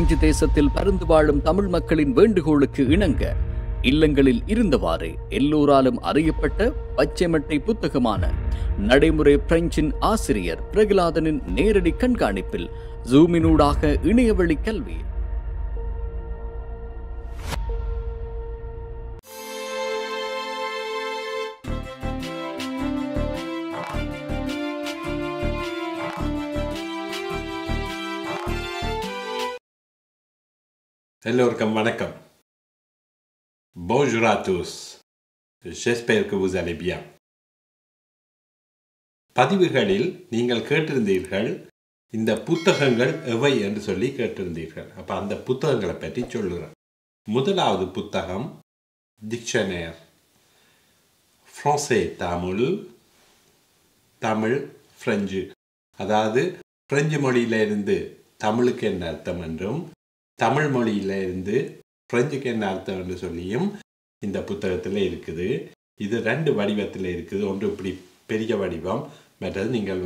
French தேசத்தில் பருந்து வாழும் தமிழ் மக்களின் வேண்டுகோளுக்கு இணங்க இல்லங்களில் இருந்தவாறு எல்லோராலும் அறியப்பட்ட பச்சைமட்டை புத்தகமான நடைமுறை பிரெஞ்சின் ஆசிரியர் பிரகலாதனின் நேரடி கண்காணிப்பில் ஜூமினூடாக இணையவழி கல்வி. எல்லோருக்கும் வணக்கம். Bonjour à tous. J'espère que vous allez bien. பதிவுகளில் நீங்கள் கேட்டிருந்தீர்கள், இந்த புத்தகங்கள் எவை என்று சொல்லி கேட்டிருந்தீர்கள். அப்ப அந்த புத்தகங்களை பற்றி சொல்லுறேன். முதலாவது புத்தகம் டிக்ஷனேர், ஃப்ரான்சே தமிழ், தமிழ் பிரெஞ்சு, அதாவது பிரெஞ்சு மொழியிலிருந்து தமிழுக்கு என்ன அர்த்தம் என்றும் தமிழ் மொழியிலிருந்து பிரெஞ்சுக்கு என்ன அர்த்தம் என்று சொல்லியும் இந்த புத்தகத்தில் இருக்குது. இது ரெண்டு வடிவத்தில் இருக்குது. ஒன்று இப்படி பெரிய வடிவம், மற்றது நீங்கள்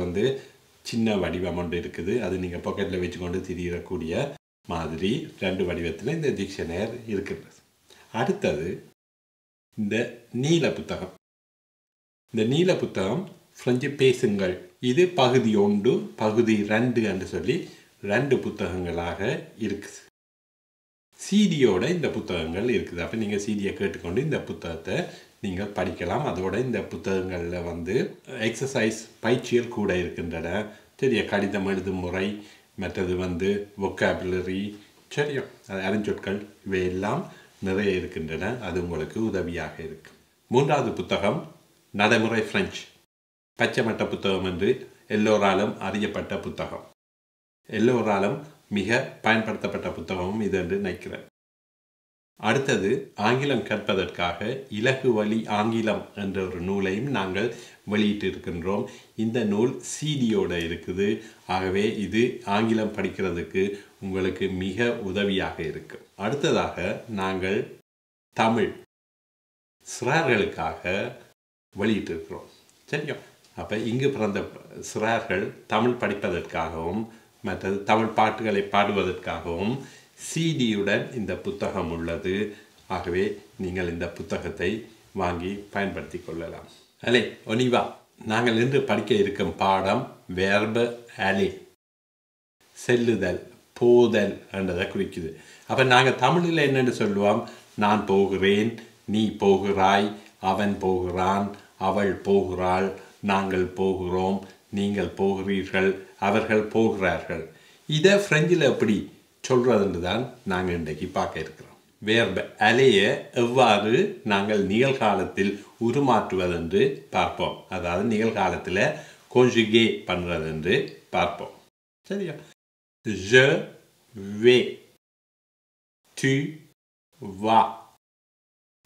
சின்ன வடிவம் ஒன்று இருக்குது. அது நீங்கள் பாக்கெட்டில் வச்சுக்கொண்டு திரியக்கூடிய மாதிரி ரெண்டு வடிவத்தில் இந்த டிக்ஷனரி இருக்குது. அடுத்தது இந்த நீல புத்தகம். இந்த நீல புத்தகம் பிரெஞ்சு பேசுங்கள். இது பகுதி 1 பகுதி 2 என்று சொல்லி ரெண்டு புத்தகங்களாக இருக்குது. சிடியோட இந்த புத்தகங்கள் இருக்குது. அப்போ நீங்கள் சிடியை கேட்டுக்கொண்டு இந்த புத்தகத்தை நீங்கள் படிக்கலாம். அதோட இந்த புத்தகங்களில் எக்ஸசைஸ் பயிற்சிகள் கூட இருக்கின்றன. சரியா, கடிதம் எழுதும் முறை, மற்றது வொக்காபுலரி, சரியா, அறிஞ்சொற்கள், இவையெல்லாம் நிறைய இருக்கின்றன. அது உங்களுக்கு உதவியாக இருக்கு. மூன்றாவது புத்தகம் நடைமுறை பிரெஞ்சு, பச்சைமட்ட புத்தகம் என்று எல்லோராலும் அறியப்பட்ட புத்தகம், எல்லோராலும் மிக பயன்படுத்தப்பட்ட புத்தகமும் இது என்று நினைக்கிறேன். அடுத்தது ஆங்கிலம் கற்பதற்காக இலகு வழி ஆங்கிலம் என்ற ஒரு நூலையும் நாங்கள் வெளியிட்டு இருக்கின்றோம். இந்த நூல் சிடியோட இருக்குது. ஆகவே இது ஆங்கிலம் படிக்கிறதுக்கு உங்களுக்கு மிக உதவியாக இருக்கு. அடுத்ததாக நாங்கள் தமிழ் சிறார்களுக்காக வெளியிட்டு இருக்கிறோம். சரியா, அப்போ இங்கு பிறந்த சிறார்கள் தமிழ் படிப்பதற்காகவும் மற்றது தமிழ் பாட்டுகளை பாடுவதற்காகவும் சிடியுடன் இந்த புத்தகம் உள்ளது. ஆகவே நீங்கள் இந்த புத்தகத்தை வாங்கி பயன்படுத்தி கொள்ளலாம். அலே ஒனிவா, நாங்கள் இன்று படிக்க இருக்கும் பாடம் வெர்ப அலே, செல்லுதல், போதல் என்றதை குறிக்குது. அப்போ நாங்கள் தமிழில் என்னென்னு சொல்லுவோம்? நான் போகிறேன், நீ போகிறாய், அவன் போகிறான், அவள் போகிறாள், நாங்கள் போகிறோம், நீங்கள் போகிறீர்கள், அவர்கள் போகிறார்கள். இதை பிரெஞ்சில் எப்படி சொல்றதுன்னு தான் நாங்கள் இன்றைக்கு பார்க்க இருக்கிறோம். வேர்ப அலையை எவ்வாறு நாங்கள் நிகழ்காலத்தில் உருமாற்றுவதென்று பார்ப்போம். அதாவது நிகழ்காலத்தில் conjugué பண்ணுறதென்று பார்ப்போம். சரியா, je vais, tu vas,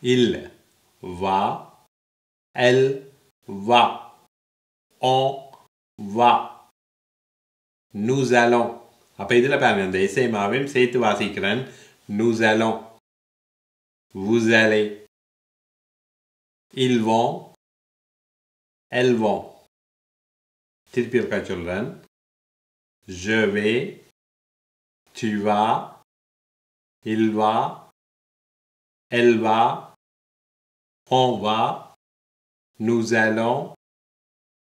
il va, elle va, on va, nous allons. அப்போ இதில் பாருங்க, இந்த இசைமாவையும் சேர்த்து வாசிக்கிறேன். nous allons, vous allez, ils vont, elles vont. திருப்பி இருக்கா சொல்றேன். je vais, tu vas, il va, elle va, on va, nous allons,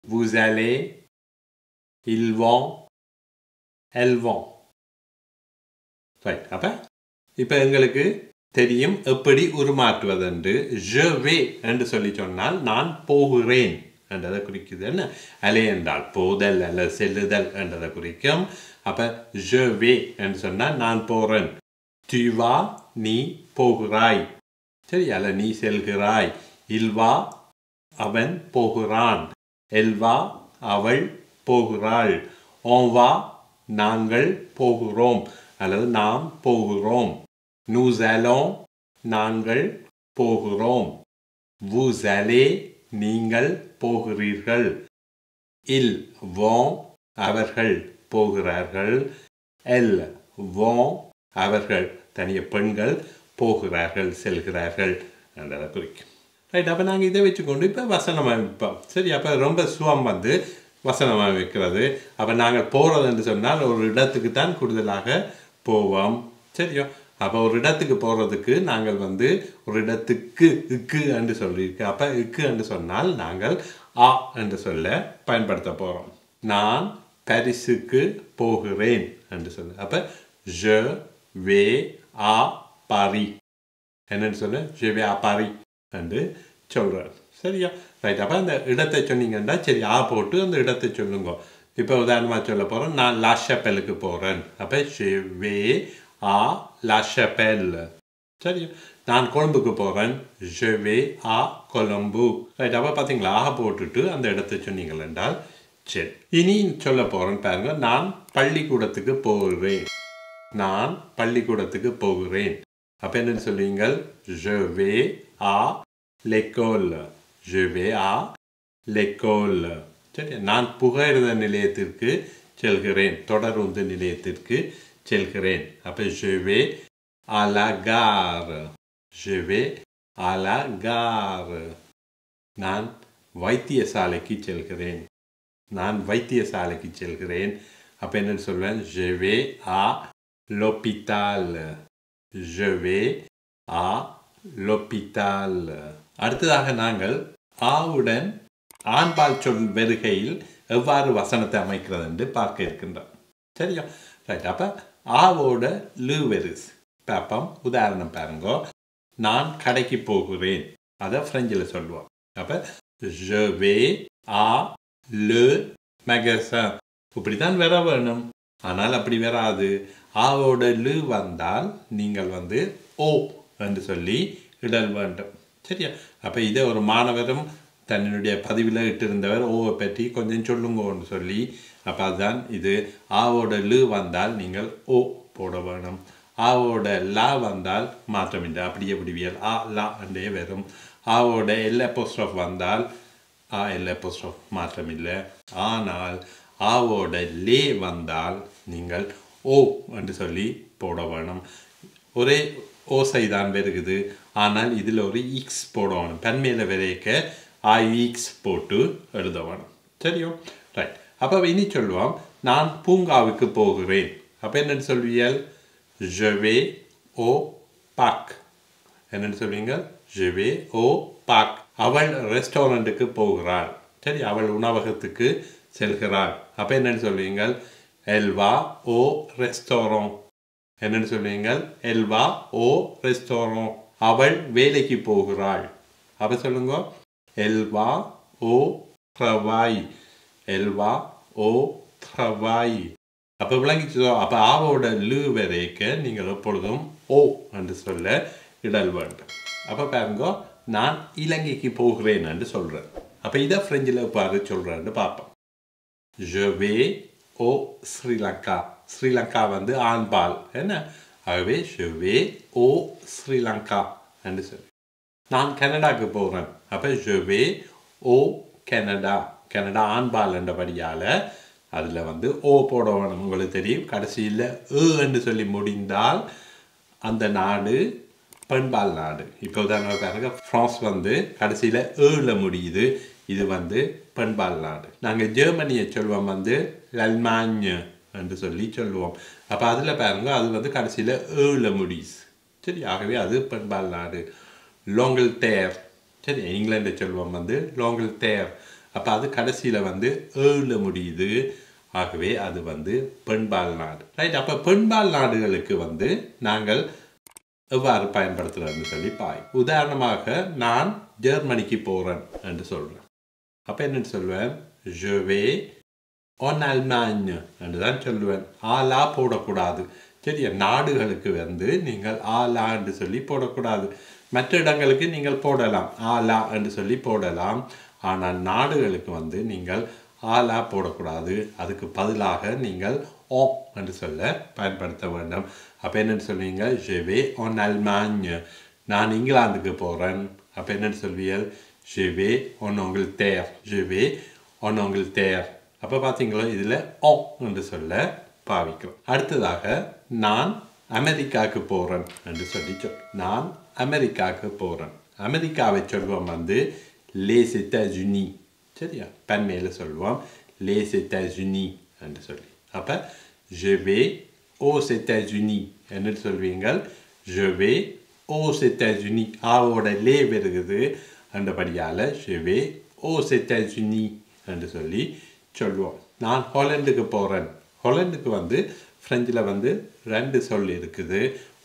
vous allez, ils vont, elles vont. Right. அப்போ இப்போ எங்களுக்கு தெரியும் எப்படி உருமாற்றுவதென்று. je vais என்று சொல்லி சொன்னால் நான் போகிறேன் என்றதை குறிக்குது. என்ன, அலே என்றால் போதல் அல்ல செல்லுதல் என்றதை குறிக்கும். அப்போ je vais என்று சொன்னால் நான் போகிறேன். tu vas, நீ போகிறாய், சரி, அல்ல நீ செல்கிறாய். il va, அவன் போகிறான். elle va, அவள் போகிறாள். on va, நாங்கள் போகிறோம் அல்லது நாம் போகிறோம். nous allons, நாங்கள் போகிறோம். vous allez, நீங்கள் போகிறீர்கள். ils vont, அவர்கள் போகிறார்கள். elles vont, அவர்கள் தனிய பெண்கள் போகிறார்கள், செல்கிறார்கள் என்றதை குறிக்கும். ரைட். அப்போ நாங்கள் இதை வச்சுக்கொண்டு இப்போ வசனம் அமைப்போம். சரி, அப்போ ரொம்ப சுவம் வசனமாக வைக்கிறது. அப்போ நாங்கள் போகிறது என்று சொன்னால் ஒரு இடத்துக்கு தான் கூடுதலாக போவோம், சரியா? அப்போ ஒரு இடத்துக்கு போகிறதுக்கு நாங்கள் வந்து ஒரு இடத்துக்கு இக்கு என்று சொல்லியிருக்கு. அப்போ இக்கு என்று சொன்னால் நாங்கள் ஆ என்று சொல்ல பயன்படுத்த போகிறோம். நான் பாரிஸுக்கு போகிறேன் என்று சொல்ல. அப்போ je vais à Paris என்னன்னு சொல்ல je vais à Paris என்று சொல்கிறேன். சரியா? ரைட். அப்போ அந்த இடத்தை சொன்னீங்கன்னா சரி ஆ போட்டு அந்த இடத்தை சொல்லுங்க. இப்போ உதாரணமாக சொல்ல போகிறோம், நான் லா ஷாப்பெலுக்கு போகிறேன். அப்போ je vais à la chapelle. சரியா? நான் கொழும்புக்கு போகிறேன். je vais à Colombo. ரைட். அப்போ பார்த்தீங்களா ஆ போட்டுட்டு அந்த இடத்தை சொன்னீங்கள் என்றால் சரி. இனி சொல்ல போகிறேன் பாருங்க, நான் பள்ளிக்கூடத்துக்கு போகிறேன். நான் பள்ளிக்கூடத்துக்கு போகிறேன். அப்போ என்னன்னு சொல்லுவீங்கள்? je vais à l'école. je vais à l'école. சரி. நான் புகையிரத நிலையத்திற்கு செல்கிறேன். தொடருந்து நிலையத்திற்கு செல்கிறேன். அப்போ je vais à la gare. je vais à la gare. நான் வைத்தியசாலைக்கு செல்கிறேன். நான் வைத்தியசாலைக்கு செல்கிறேன். அப்போ என்னன்னு சொல்வேன்? je vais à l'hôpital. je vais à l'hôpital. அடுத்ததாக நாங்கள் ஆவுடன் ஆண்பால் சொல் வருகையில் எவ்வாறு வசனத்தை அமைக்கிறது என்று பார்க்க இருக்கின்றோம். சரியா? ரைட். அப்போ ஆவோட லு வெரிஸ் பார்ப்போம். உதாரணம் பாருங்க, நான் கடைக்கு போகிறேன். அதை ஃப்ரெஞ்சில் சொல்லுவோம். அப்போ je vais à le magasin. இப்படி தான் வர வேணும். ஆனால் அப்படி வராது. ஆவோட லு வந்தால் நீங்கள் வந்து ஓ என்று சொல்லி இடல் வேண்டும். சரியா? அப்போ இதை ஒரு மாணவரும் தன்னுடைய பதிவில் இட்டிருந்தவர் ஓவை பற்றி கொஞ்சம் சொல்லுங்கன்னு சொல்லி, அப்போ அதுதான் இது. ஆவோட லு வந்தால் நீங்கள் ஓ போட வேணும். ஆவோட லா வந்தால் மாற்றமில்லை. அப்படியே விடுவியல் ஆ லா என்றே வரும். ஆவோட எல் அப்போஸ்ட்ரோஃப் வந்தால் ஆ எல் அப்போஸ்ட்ரோஃப் மாற்றமில்லை. ஆனால் ஆவோட லே வந்தால் நீங்கள் ஓ என்று சொல்லி போட வேணும். ஒரே ஓசை தான் வருகுது, ஆனால் இதில் ஒரு இக்ஸ் போடணும். பன்மையில் விரைக்க ஐஎக்ஸ் போட்டு எழுத வேணும். சரியோ? ரைட். அப்போ இனி சொல்லுவோம், நான் பூங்காவுக்கு போகிறேன். அப்போ என்னென்னு சொல்வியல்? je vais au parc. என்னென்னு சொல்வீங்க? je vais au parc. அவள் ரெஸ்டாரண்ட்டுக்கு போகிறாள். சரி, அவள் உணவகத்துக்கு செல்கிறாள். அப்போ என்னென்னு சொல்வீங்க? elle va au restaurant. என்னென்னு சொல்வீங்க? elle va au restaurant. அவள் வேலைக்கு போகிறாள். அப்போ சொல்லுங்க, elle va au travail. elle va au travail. அப்போ விளங்கிச்சதோ? அப்போ ஆவோட லு வரைக்க நீங்கள் எப்பொழுதும் ஓ என்று சொல்ல இடல் வேண்டும். அப்போ பாருங்க, நான் இலங்கைக்கு போகிறேன் என்று சொல்கிறேன். அப்போ இதை ஃப்ரெஞ்சில் பாரு சொல்கிறேன்னு பார்ப்போம். je vais au Sri Lanka. Sri Lanka வந்து ஆண்பால் என்ன? ஆகவே je vais au Sri Lanka என்று சொல்லி. நான் கனடாவுக்கு போகிறேன். அப்போ je vais au Canada. Canada ஆண்பால் என்றபடியால் அதில் வந்து ஓ போட வேணும். உங்களுக்கு தெரியும், கடைசியில் என்று சொல்லி முடிந்தால் அந்த நாடு பெண்பால் நாடு. இப்போ உதாரணமாக பாருங்க, ஃப்ரான்ஸ் வந்து கடைசியில் ஏழில் முடியுது. இது வந்து பெண்பால் நாடு. நாங்கள் ஜெர்மனியை சொல்லுவோம் வந்து லல்மான்ய என்று சொல்லி சொல்லுவோம். அப்போ அதில் பாருங்க, அது வந்து கடைசியில் ஏழில் முடியுது. சரி, ஆகவே அது பெண்பால் நாடு. லோங்கல்டேர். சரி, இங்கிலாண்டை சொல்லுவோம் வந்து லோங்கல்டேர். அப்போ அது கடைசியில் வந்து ஏழில் முடியுது. ஆகவே அது வந்து பெண்பால் நாடு. ரைட். அப்போ பெண்பால் நாடுகளுக்கு வந்து நாங்கள் எவ்வாறு பயன்படுத்துகிறோம்னு சொல்லி உதாரணமாக நான் ஜெர்மனிக்கு போகிறேன் என்று சொல்கிறேன். அப்போ என்னென்னு சொல்வேன்? je vais en Allemagne என்று தான் சொல்லுவேன். ஆலா போடக்கூடாது. சரியா? நாடுகளுக்கு வந்து நீங்கள் ஆலா என்று சொல்லி போடக்கூடாது. மற்ற இடங்களுக்கு நீங்கள் போடலாம், ஆலா என்று சொல்லி போடலாம். ஆனால் நாடுகளுக்கு வந்து நீங்கள் ஆலா போடக்கூடாது. அதுக்கு பதிலாக நீங்கள் ஓ என்று சொல்ல பயன்படுத்த வேண்டும். அப்போ என்னென்னு சொல்வீங்க? je vais en Allemagne. நான் இங்கிலாந்துக்கு போகிறேன். அப்போ என்னென்னு சொல்வீர்கள்? je vais en Angleterre. je vais en Angleterre. அப்போ பார்த்தீங்களா, இதில் ஓ என்று சொல்ல பாவிக்கிறோம். அடுத்ததாக நான் அமெரிக்காவுக்கு போகிறேன் என்று சொல்லி நான் அமெரிக்காவுக்கு போகிறேன். அமெரிக்காவை சொல்வோம் வந்து les États-Unis. சரியா? பன்மையில் சொல்லுவோம் les États-Unis என்று சொல்லி. அப்போ je vais aux États-Unis என்ன சொல்வீங்கள் je vais aux États-Unis ஆவோட லே வருகிறது அந்தபடியால் je vais aux États-Unis என்று சொல்லி சொல்லுவோம். நான் ஹாலண்டுக்கு போகிறேன். ஹாலண்டுக்கு வந்து ஃப்ரெஞ்சில் வந்து 2 சொல் இருக்குது.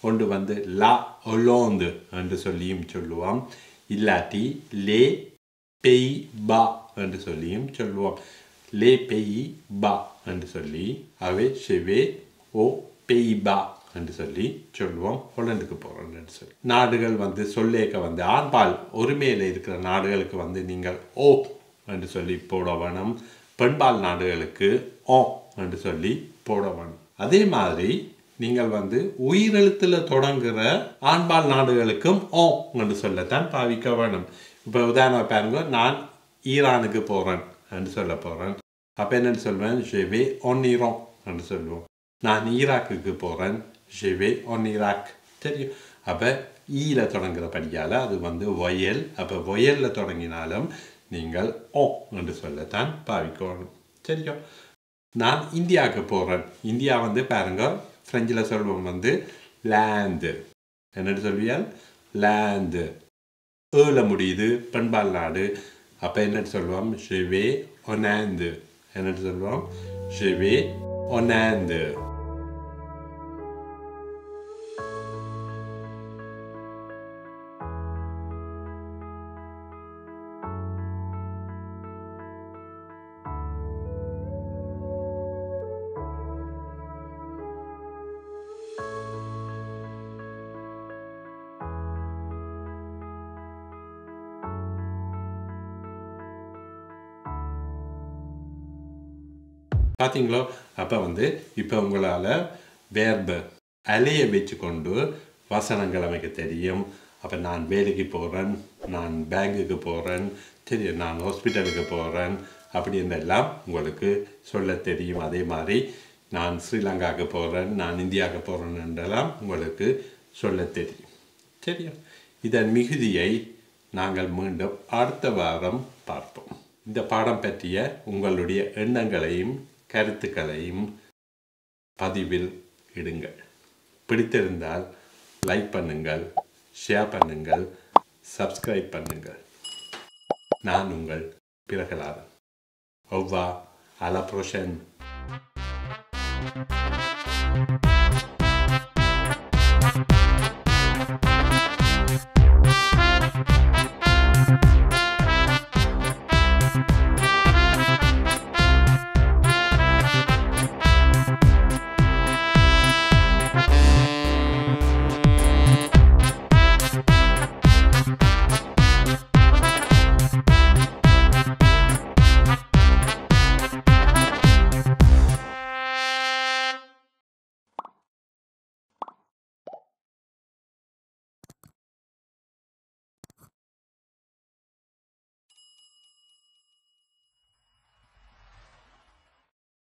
ஒன்று வந்து லா ஒலோந்து என்று சொல்லியும் சொல்லுவோம், இல்லாட்டி லே பெய் பா என்று சொல்லியும் சொல்லுவோம். லே பெய் பா என்று சொல்லி அவை செவே ஓ பெய் பா என்று சொல்லி சொல்லுவோம். ஹாலண்டுக்கு போகிறோம் என்று சொல்லி நாடுகள் வந்து சொல்லேக்க வந்து ஆண்பால் ஒருமையில் இருக்கிற நாடுகளுக்கு வந்து நீங்கள் ஓ என்று சொல்லி போட வேணும். பெண்பால் நாடுகளுக்கு ஓ என்று சொல்லி போட வேணும். அதே மாதிரி நீங்கள் வந்து உயிரெழுத்தில் தொடங்குகிற ஆண்பால் நாடுகளுக்கும் ஓ என்று சொல்லத்தான் பாவிக்க வேணும். இப்போ உதாரணம் பாருங்க, நான் ஈரானுக்கு போகிறேன் என்று சொல்ல போகிறேன். அப்போ என்னென்னு சொல்வேன், je vais en Iran என்று சொல்லுவோம். நான் ஈராக்குக்கு போகிறேன், je vais en Irak. தெரியும். அப்போ ஈல தொடங்குகிற படியால் அது வந்து வயல். அப்போ வயலில் தொடங்கினாலும் நீங்கள் ஓ என்று சொல்லத்தான் பாவிக்கணும். தெரியும். நான் இந்தியாவுக்கு போகிறேன். இந்தியா வந்து பாருங்க, ஃப்ரெஞ்சில் சொல்லுவோம் வந்து லேண்டு. என்னென்னு சொல்வியால் லேண்டு. ஏல முடியுது, பெண்பால் நாடு. அப்போ என்னென்னு சொல்லுவோம், je vais en Inde. என்னென்னு சொல்லுவோம், je vais en Inde. பார்த்தீங்களோ? அப்போ வந்து இப்போ உங்களால் வேர்பு அலையை வச்சு கொண்டு வசனங்கள் அமைக்க தெரியும். அப்போ நான் வேலைக்கு போகிறேன், நான் பேங்குக்கு போகிறேன், தெரியும், நான் ஹாஸ்பிட்டலுக்கு போகிறேன் அப்படின்னெல்லாம் உங்களுக்கு சொல்ல தெரியும். அதே மாதிரி நான் ஸ்ரீலங்காவுக்கு போகிறேன், நான் இந்தியாவுக்கு போகிறேன்னெல்லாம் உங்களுக்கு சொல்ல தெரியும். தெரியும். இதன் மிகுதியை நாங்கள் மீண்டும் அடுத்த வாரம் பார்ப்போம். இந்த பாடம் பற்றிய உங்களுடைய எண்ணங்களையும் கருத்துக்களையும் பதிவில் இடுங்கள். பிடித்திருந்தால் லைக் பண்ணுங்கள், ஷேர் பண்ணுங்கள், சப்ஸ்கிரைப் பண்ணுங்கள். நான் உங்கள் Prahladan. Au revoir, à la prochaine.